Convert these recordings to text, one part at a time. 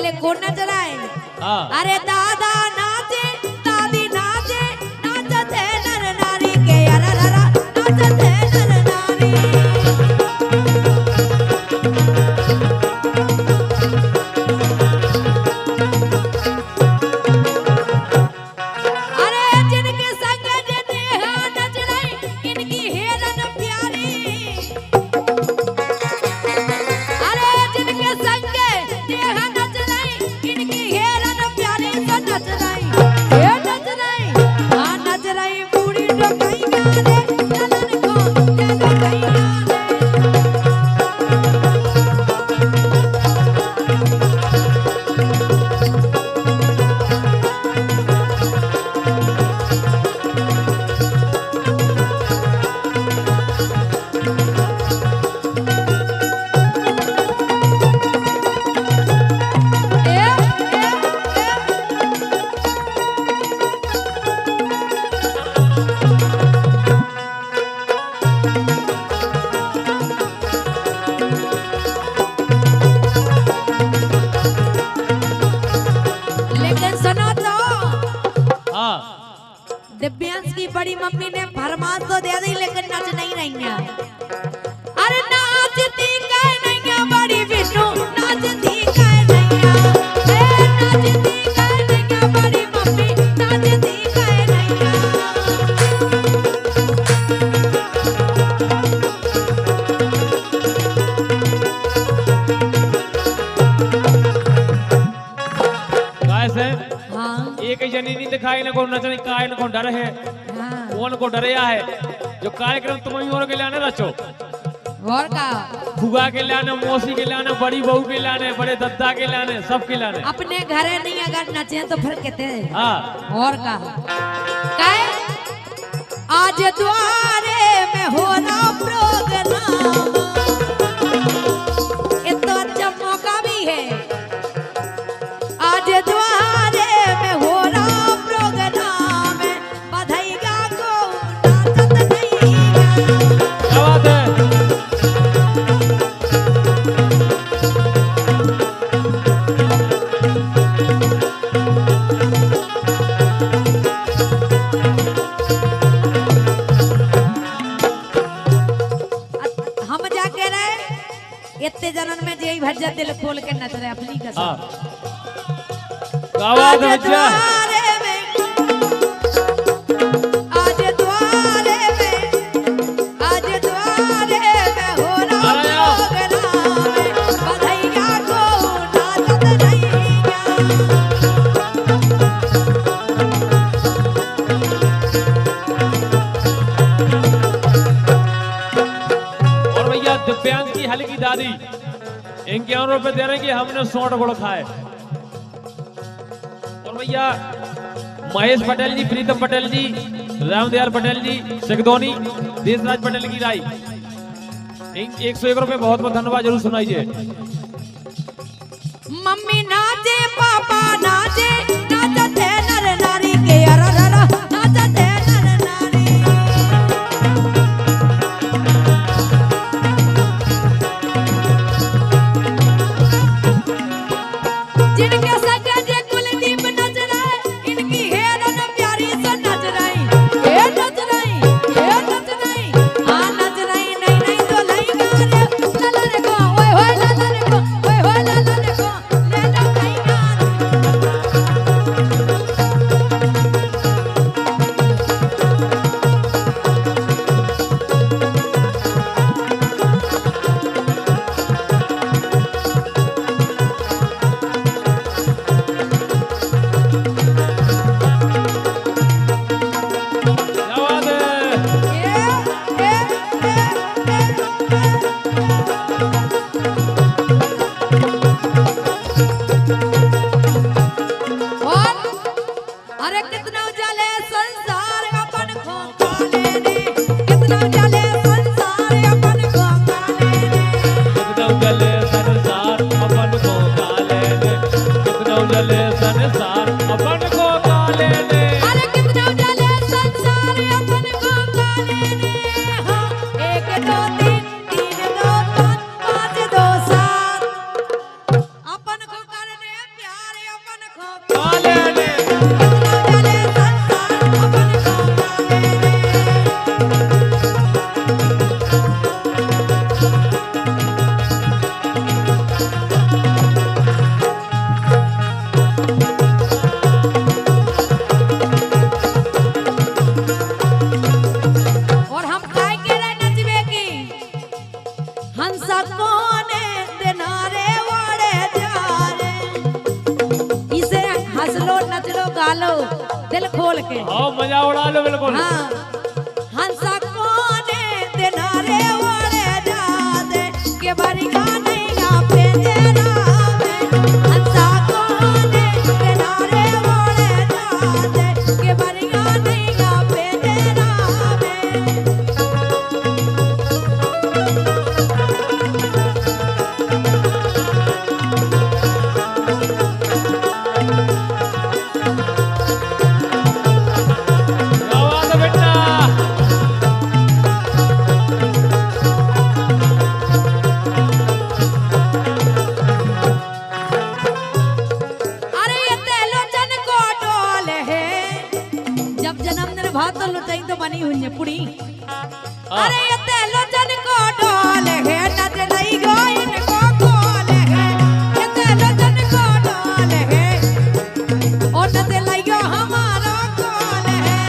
पहले कौन नच रहा है? अरे दादा नाचे दादी नाचे नाचते नर नारी के अरररा नाचते नर नारी। अरे जिनके संग नेहा नच रही इनकी हेरन प्यारी। अरे जिनके संग नेहा नच रही इनकी हेरन प्यारी तो नच रही ये नच रही हाँ नच रही पूरी डोकैया रे नलन को ये डोकैया रे। लेकिन सुनो तो दिव्यांश की बड़ी मम्मी ने फरमाश तो दे दी लेकिन नच नहीं रही है। अरे नाचती काहे नहीं है बड़ी विष्णु नाचती काहे नहीं है नाचती काहे नहीं है बड़ी मम्मी नाचती काहे नहीं है। कैसे हाँ एक जनी नहीं दिखाई न को नचने काय न को डर है हाँ कौन को डरया है जो कार्यक्रम तुम ही और के लाने रचो और का फुगा के लाने मौसी के लाने बड़ी बहू के लाने बड़े दद्दा के लाने सब के लाने अपने घरे नहीं अगर नचे तो फिर कहते हाँ और का काहे आज द्वारे में हो रहा प्रोग्राम ये तो अच्छा मौका भी है। आज द्वारे में हो रहा प्रोग्राम बधाईगा को नाचत नहीं क्या बात है हम जाके रहे इतने जनन में जेई भज्जा दिल खोल के नच रहे अपनी कसम। हाँ क्या बात है बच्चा आज द्वारे में हो रहा प्रोग्राम बधाईया को नाचत नहीं और भैया दिव्यांश की हल्की दादी ₹51 दे रहे हैं कि हमने 100 गुड़ खाए। और भैया महेश पटेल जी प्रीतम पटेल जी रामदयाल पटेल जी सिगदौनी देशराज पटेल की राय ₹101 बहुत बहुत धन्यवाद जरूर सुनाइए। मम्मी नाचे पापा नाचे नाचते नर नारी के अरररा नाचते नर नारी। जिनके संग जे कुलदीप नच रहे इनकी हेरन प्यारी से नच रही ये नच रही हाँ नच रही नहीं नहीं तो नहीं रे ललन को ओए होए ललन को ओए होए ललन को ले लो कहीं आओ मजा उड़ा लो बिल्कुल। हाँ हंसा कोने दिनारे ओढ़े जादे के बरिया नहीं पे तेरा हंसा कोने दिनारे ओढ़े जादे के बरिया नहीं पे तेरा क्या बात है बेटा। अरे ये तेलोचन को डोल है जब जन्मदिन भात तो लुटाई तो बनी हुई है पुड़ी। अरे ये तेलोचन को डोल है नच नहीं गो इनको कोल है ये तेलोचन को डोल है और नच लाइयो हमारा कोल है।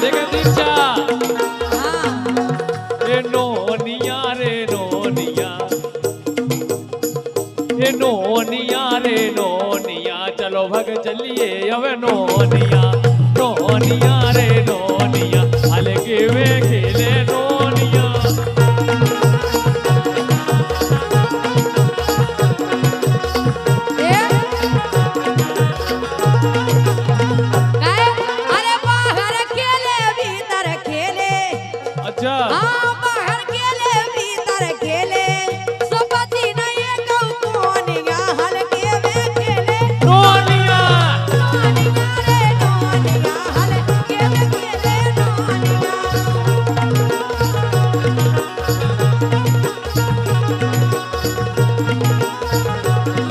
देखो दीक्षा। हाँ ए नोनिया रे नोनिया, ए नोनिया रे नोनिया, चलो भग चलिए अब नोनिया, नोनिया रे नोनिया, हल्के वे खेले नोनिया। ए काय अरे बाहर खेले भीतर खेले अच्छा हाँ बाहर खेले भीतर खेले सोपति नहीं कहू कोनिया हल्के में खेले नोनिया। नोनिया रे नोनिया हल्के में खेले नोनिया।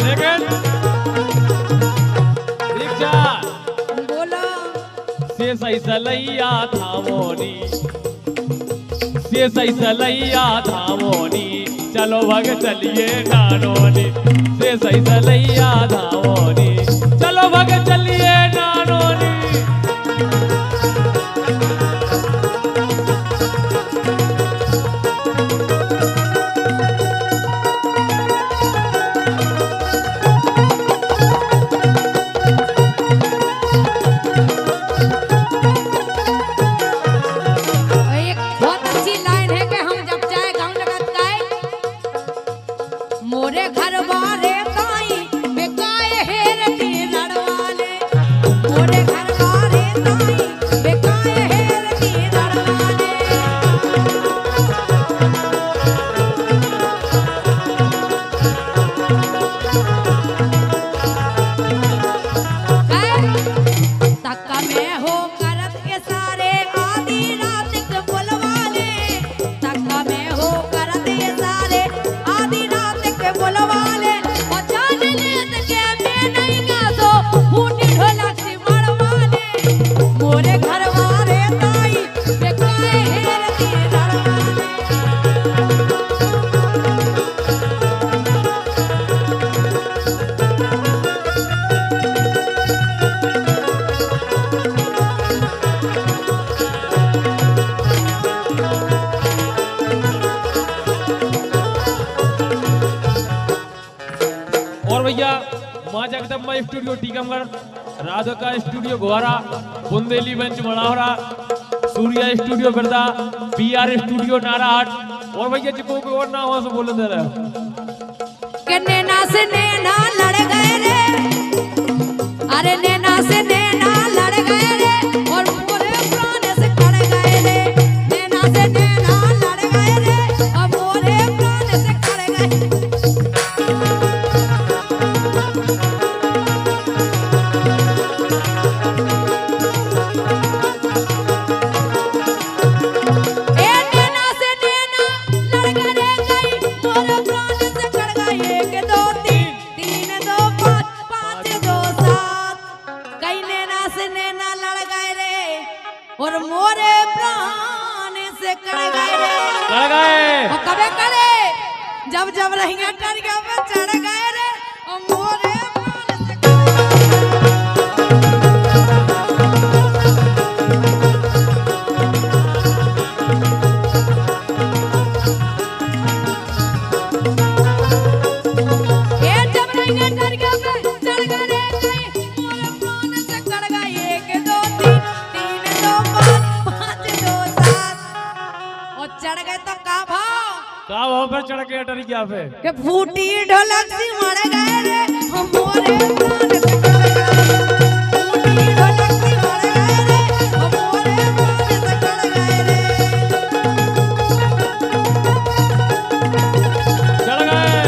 लेकिन दीक्षा बोलो से सही सलैया था मोनी, से सही सलैया था मोनी, चलो भग चलिए नानोनी, से सही सलैया था मोनी, चलो भग चलिए नानोनी। एक बहुत अच्छी लाइन है कि हम जब चाहे गाँव लगत गाए मोरे घर वाले ताई बेकाए हेर की लड़वाले मोरे घर वाले ताई बेकाए हेर की लड़वाले। तक्का में हो करत के सारे आधी रात के बोलवाले तक्का में हो करत के सारे आधी रात के बोलवाले और जान लेत के मैं नहीं गासो फूटी ढोलक से मरवाले मोरे घर वाले ताई बेकाए हेर की लड़वाले। और भैया माँ Jagdamba studio Tikamgarh, Radhika studio Gohara, Bundeli bench Madawara, Surya studio Birda, PR studio Narahat. और भैया जिको कोई और नाम हो सो बोल दे रहे हो। के नैना से नैना लड़ गए रे अरे नैना से नैना लड़ गए रे और मोरे प्राण से कड़ गए रे नैना से नैना लड़ गए रे और मोरे प्राण से कड़ गए। ए नैना से नैना लड़ गए गई मोरे प्राण से कड़ गए एक दो तीन तीन दो पाँच पाँच दो सात कई नैना से नैना लड़ गए रे और मोरे प्राण से कड़ गए रे लड़ गए। और कबे करे जब जब रहिया टरिया पे चढ़ गए रे और मोरे प्राण से कड़ गए। चढ़ के अटरिया पे के फूटी ढोलक सी मर गए रे मोरे प्राण से कड़ गए। फूटी ढोलक सी मर गए रे मोरे प्राण से कड़ गए रे। चढ़ गए।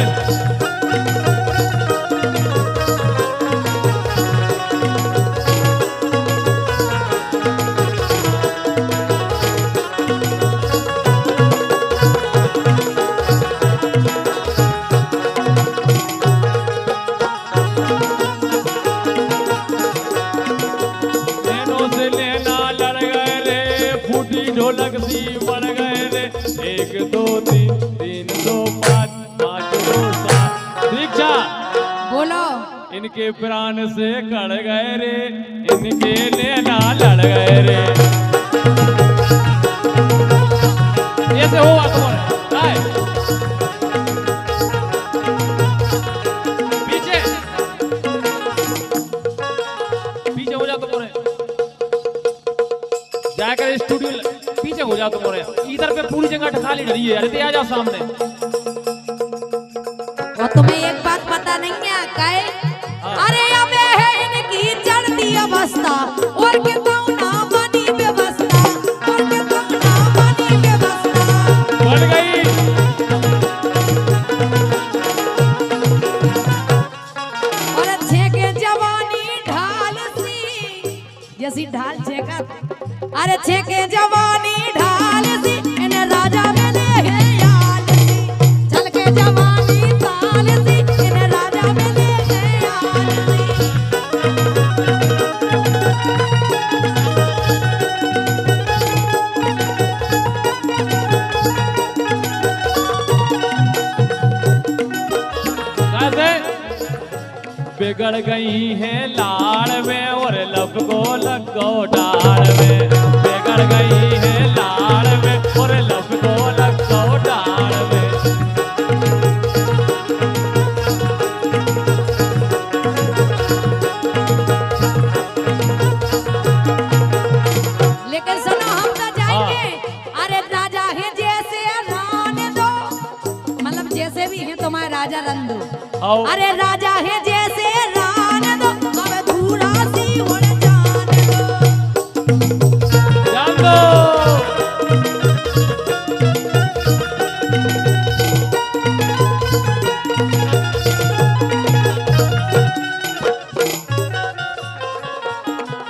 नैनों से नैना लड़ गए रे, फूटी ढोलक सी बढ़ गए रे। 1 2 3 3 2 5 5 2 7 दीक्षा बोलो इनके प्राण से कड़ गए रे, इनके नैना लड़ गए रे। ऐसे हुआ तुम्हारे आए। पीछे पीछे हो जा तुम्हारे, जाकर स्टूडियो पीछे हो जा तुम्हारे। इधर पे पूरी जगह खाली डरी है, अरे आ जा सामने। और तुम्हें एक बात पता नहीं है काहे? अरे अबे है इनकी चढ़ती अवस्था और के तो ना बनी व्यवस्था और के तो ना बनी व्यवस्था। बढ़ गई। और अच्छे के जवानी ढाल सी जैसी ढाल छेका। अरे छे के जवानी ढाल सी इन्हें राजा में ले है याल सी। चल के जवानी ताल सी इन्हें राजा में ले है याल सी। कैसे बिगड़ गई है लाड़ में और लपको लगो डाल में। बिगड़ गई है लाड़ में और लपको लगो डाल में। लेकिन सुनो हम तो जाएंगे। अरे राजा है जैसे रान दो मतलब जैसे भी है तुम्हारे राजा रंदो। आओ अरे राजा है जैसे रान दो अब धूरा सी उड़ जान दो। जान दो।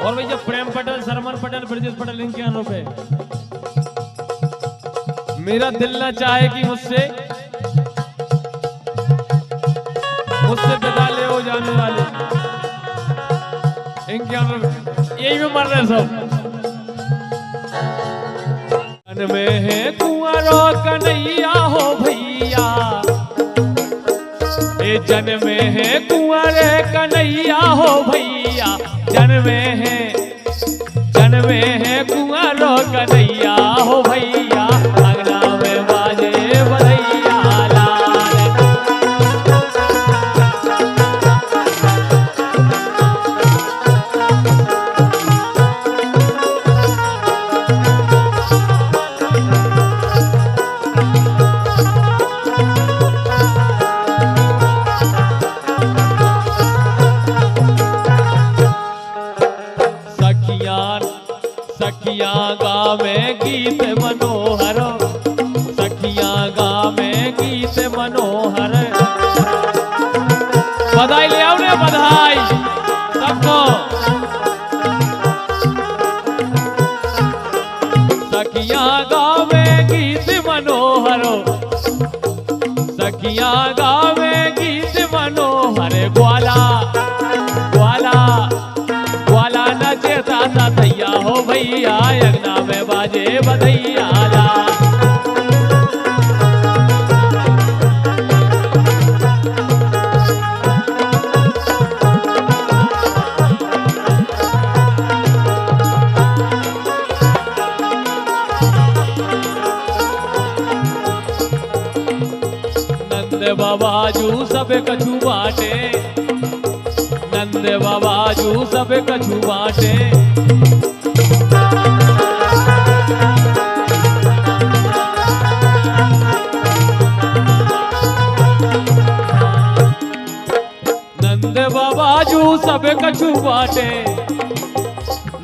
और भैया प्रेम पटेल, शरमन पटेल, ब्रजेश पटेल इनके अनुरूप है। मेरा दिल न चाहे कि मुझसे विदा ले हो जाने वाले इनके अनुरूप यही में मर रहे सब। जन में है कुंवरो कन्हैया हो भैया, ए जन में है कुंवरे कन्हैया हो भैया। जन में है कुंवरो कन्हैया हो भैया। अंगना में बाजे बधैया लाल। सखियां गावे गीत मनोहर, सखियां गावे गीत मनोहर। बधाई ले आओ रे बधाई सबको। सखियां गावे गीत मनोहर, सखियां गावे गीत मनोहर। ग्वाला ग्वाला ग्वाला नचे ताता थैया हो भैया। अंगना में बाजे बधैया ला। नंद बाबाजू सब कछु बाटे, नंद बाबाजू सब कछु बाटे। सब कछु बाटे,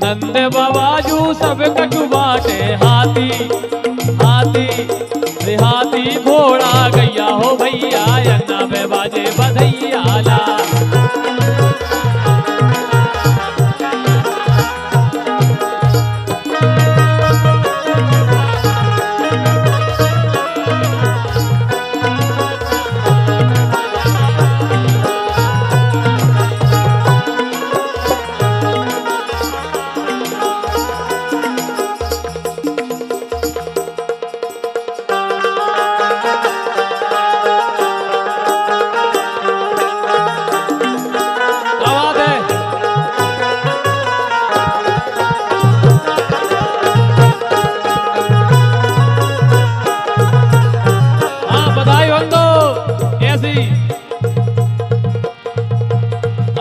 नंद बाबाजू सब कछु बाटे। हाथी हाथी हाथी घोड़ा गैया हो भैया, अंगना में बाजे बधैया लाल।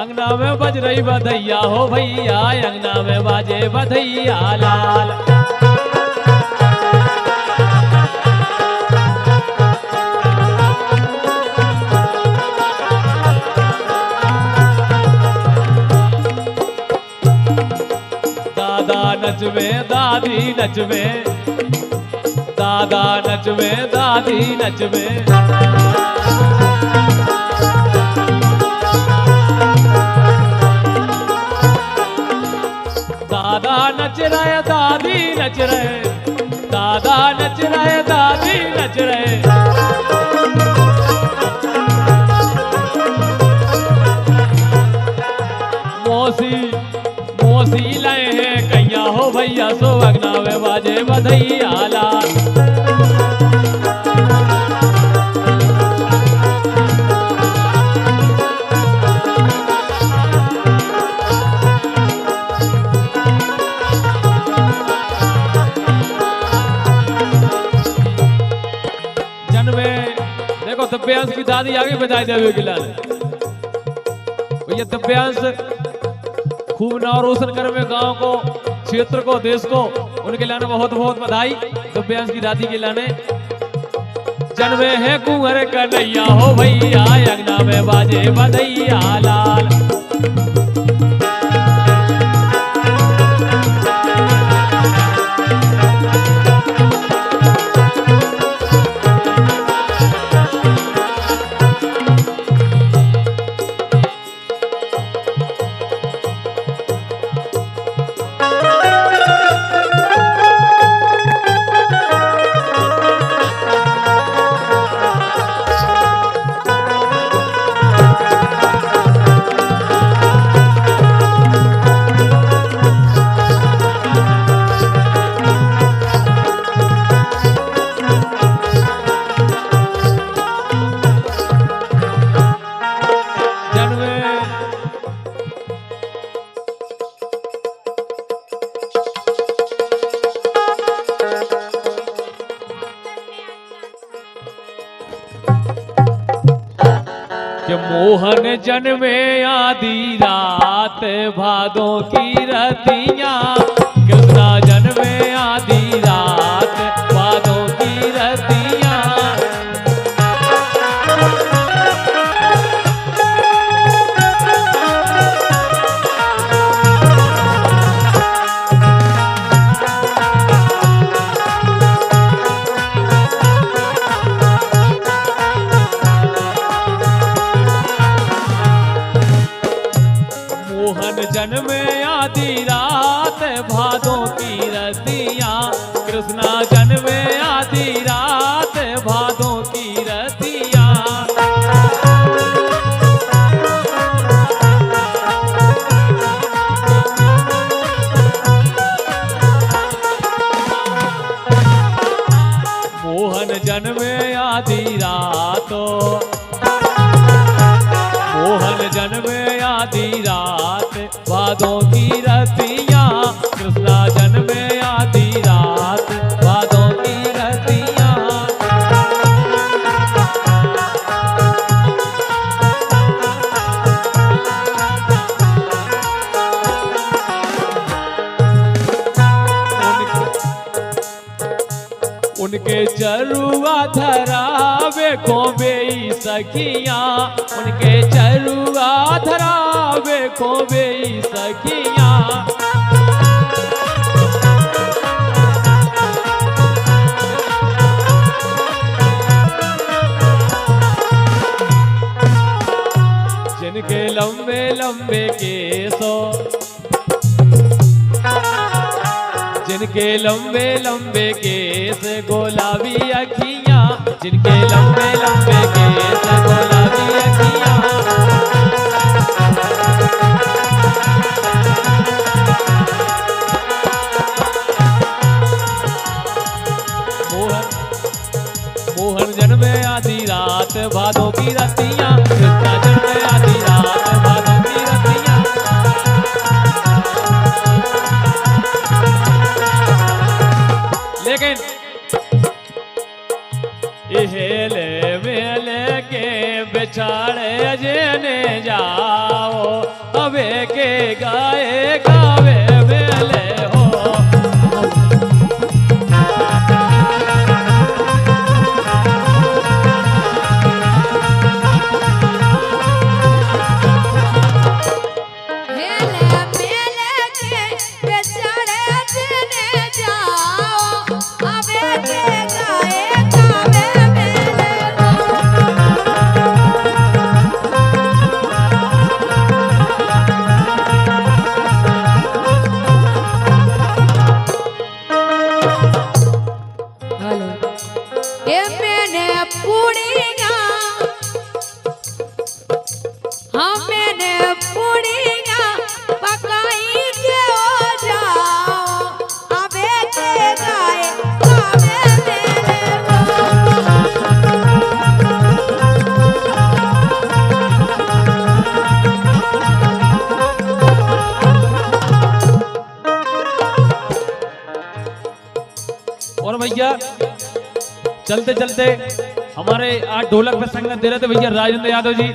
अंगना में बज रही बधैया हो भैया, अंगना में बाजे बधैया लाल। दादा नचवे दादी नचवे, दादा नचवे दादी नचवे। दादा नच रहे दादी नच रहे, दादा नच रहे दादी नच रहे। मौसी मौसी लाए हैं कैया हो भैया, सो अंगना में बाजे बधैया लाल। देखो दिव्यांश की दादी आगे बधाई देवे के लाल। ये दिव्यांश खूब नाम रोशन कर में गांव को, क्षेत्र को, देश को, उनके लाने बहुत बहुत बधाई। दिव्यांश की दादी के लाने जन्मे है कुंवर कन्हैया हो भैया, अंगना में बाजे बधैया लाल। कि मोहन जन्मे आधी रात भादों की रतियां, कृष्णा जन्मे आधी रात भादों की रतियां। जन्मे आधी रात भादों की रतियां, कृष्णा जन्मे आधी रात भादों की रतियां। मोहन जन्मे आधी रातों, मोहन जन्मे आधी रात भादों की रतियां, कृष्णा जन्मे आधी रात भादों की रतियां। उनके चरुआ धरावे को बेईसा सखियां उनके चरुआ धरावे को बे सखियां जिनके लंबे लंबे केसों जिनके लंबे लंबे केस गुलाबी अखियां जिनके लंबे लंबे केस गुलाबी अखियां मोहन जन्मे आधी रात भादों की रतियां कृष्णा जन्मे आधी रात भादों की रतियां लेकिन इहेले मेले के बिछाड़े जेने जाओ अबे के गाए गावे मेले हो और भैया चलते चलते हमारे आज ढोलक पे संगत दे रहे थे भैया राजेंद्र यादव जी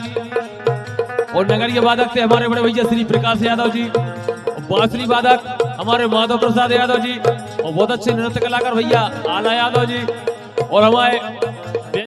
और नगरीय वादक थे हमारे बड़े भैया श्री प्रकाश यादव जी और बांसुरी वादक हमारे माधव प्रसाद यादव जी और बहुत अच्छे नृत्य कलाकार भैया आला यादव जी और हमारे